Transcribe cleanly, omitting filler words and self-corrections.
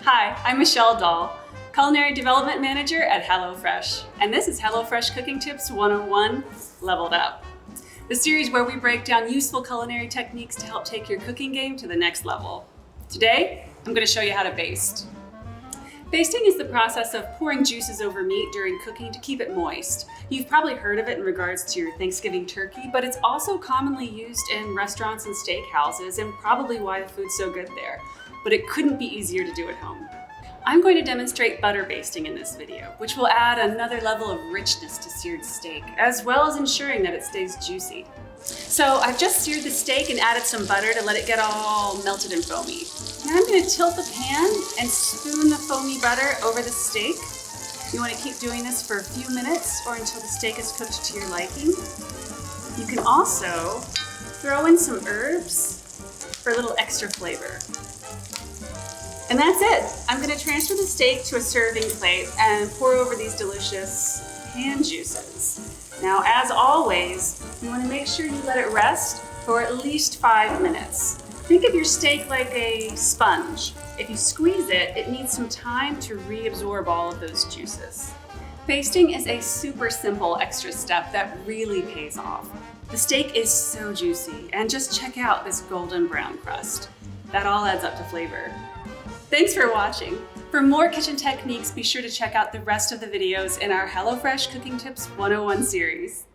Hi, I'm Michelle Doll, Culinary Development Manager at HelloFresh, and this is HelloFresh Cooking Tips 101 Leveled Up, the series where we break down useful culinary techniques to help take your cooking game to the next level. Today, I'm going to show you how to baste. Basting is the process of pouring juices over meat during cooking to keep it moist. You've probably heard of it in regards to your Thanksgiving turkey, but it's also commonly used in restaurants and steakhouses, and probably why the food's so good there. But it couldn't be easier to do at home. I'm going to demonstrate butter basting in this video, which will add another level of richness to seared steak, as well as ensuring that it stays juicy. So I've just seared the steak and added some butter to let it get all melted and foamy. Now I'm going to tilt the pan and spoon the foamy butter over the steak. You want to keep doing this for a few minutes or until the steak is cooked to your liking. You can also throw in some herbs for a little extra flavor. And that's it. I'm going to transfer the steak to a serving plate and pour over these delicious hand juices. Now, as always, you want to make sure you let it rest for at least 5 minutes. Think of your steak like a sponge. If you squeeze it, it needs some time to reabsorb all of those juices. Basting is a super simple extra step that really pays off. The steak is so juicy, and just check out this golden brown crust. That all adds up to flavor. Thanks for watching. For more kitchen techniques, be sure to check out the rest of the videos in our HelloFresh Cooking Tips 101 series.